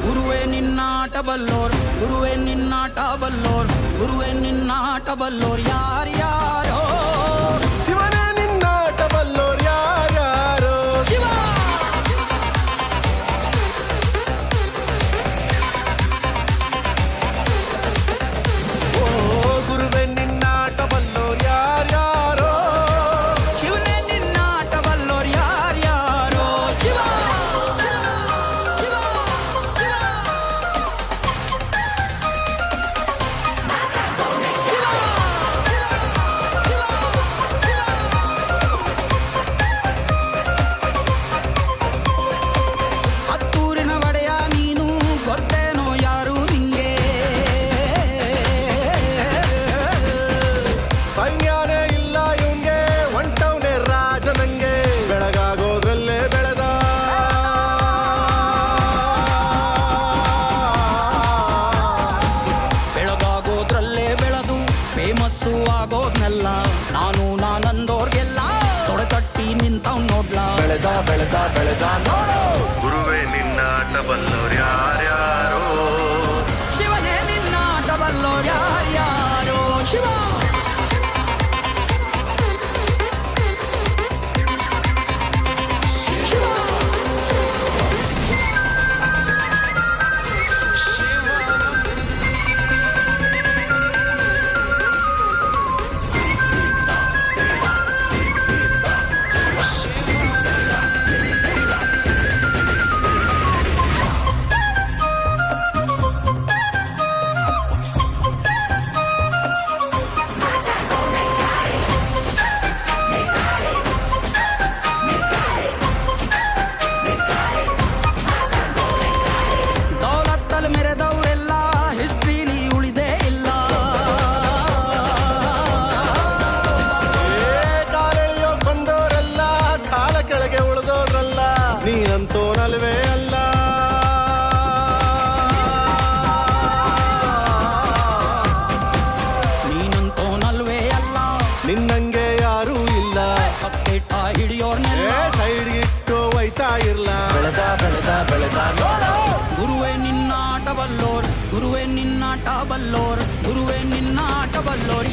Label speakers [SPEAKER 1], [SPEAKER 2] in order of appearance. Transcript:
[SPEAKER 1] ಗುರುವೇ ನಿನ್ನಾಟ ಬಲ್ಲೋರ್, ಗುರುವೇ ನಿನ್ನಾಟ ಬಲ್ಲೋರ್, ಗುರುವೇ ನಿನ್ನಾಟ ಬಲ್ಲೋರ್ ಯಾರ್ಯಾರೋ.
[SPEAKER 2] ಶಿವನೇ ನಿನ್ನಾಟ ಬಲ್ಲೋರ್ ಯಾರ್ಯಾರೋ.
[SPEAKER 1] ಶಿವ
[SPEAKER 2] ಓ ಗುರುವೇ ನಿನ್ನಾಟ ಬಲ್ಲೋರ್ ಯಾರ್ಯಾರೋ.
[SPEAKER 1] ಶಿವನೇ ನಿನ್ನಾಟ ಬಲ್ಲೋರ್ ಯಾರ್ಯಾರೋ. ಶಿವ ಹತ್ತೂರಿನ ಒಡೆಯ ನೀನು, ಗೊತ್ತೇನೋ ಯಾರು ನಿಂಗೆ.
[SPEAKER 2] ಸೈನ್ಯನೇ ಇಲ್ಲ ಇವಂಗೆ, ಹೊಂಟವ್ನೆ ರಾಜನಂಗೆ. ಬೆಳಗಾಗೋದ್ರಲ್ಲೇ ಬೆಳೆದ
[SPEAKER 1] ಬೆಳಗಾಗೋದ್ರಲ್ಲೇ ಬೆಳೆದು ಫೇಮಸ್ಸು ಆಗೋದ್ನೆಲ್ಲ ನಾನಂದೋರ್ಗೆಲ್ಲ ತೊಡೆತಟ್ಟಿ ನಿಂತವ್ ನೋಡ್ಲಾ.
[SPEAKER 2] ಬೆಳೆದ ಬೆಳೆದ ಬೆಳೆದ ನೋಡು.
[SPEAKER 3] ಗುರುವೇ ನಿನ್ನಾಟ ಬಲ್ಲೋರ್ ಯಾರ್ಯಾರೋ.
[SPEAKER 1] ಶಿವನೇ ನಿನ್ನಾಟ ಬಲ್ಲೋರ್ ಯಾರ್ಯಾರೋ. ಶಿವ ದೌಲತ್ತಲ್ ಮೆರೆದವರೆಲ್ಲ ಹಿಸ್ಟ್ರಿಲಿ ಉಳಿದೇ ಇಲ್ಲ.
[SPEAKER 2] ಕಾಲೆಳೆಯೋಕ್ ಬಂದವರೆಲ್ಲ ಕಾಲ ಕೆಳಗೆ ಉಳಿದೋದ್ರಲ್ಲ. ನೀನಂತೂ ನಲ್ವೇ ಅಲ್ಲ.
[SPEAKER 1] ನೀನಂತೋನಲ್ವೇ ಅಲ್ಲ,
[SPEAKER 2] ನಿನ್ನಂಗೆ ಯಾರೂ ಇಲ್ಲ.
[SPEAKER 1] ಕಕ್ಕೆಟ್ಟ ಹಿಡಿಯೋರ್ನೆಲ್ಲ
[SPEAKER 2] ಸೈಡ್ ಇಟ್ಟು ಒಯ್ತಾ ಇರ್ಲ. ಬೆಳೆದ ಬೆಳೆದ ಬೆಳೆದ ನೋಡು.
[SPEAKER 1] ಗುರುವೇ ನಿನ್ನಾಟ ಬಲ್ಲೋರ್, ಗುರುವೇ ನಿನ್ನಾಟ ಬಲ್ಲೋರ್, ಗುರುವೇ ನಿನ್ನಾಟ ಬಲ್ಲೋರ್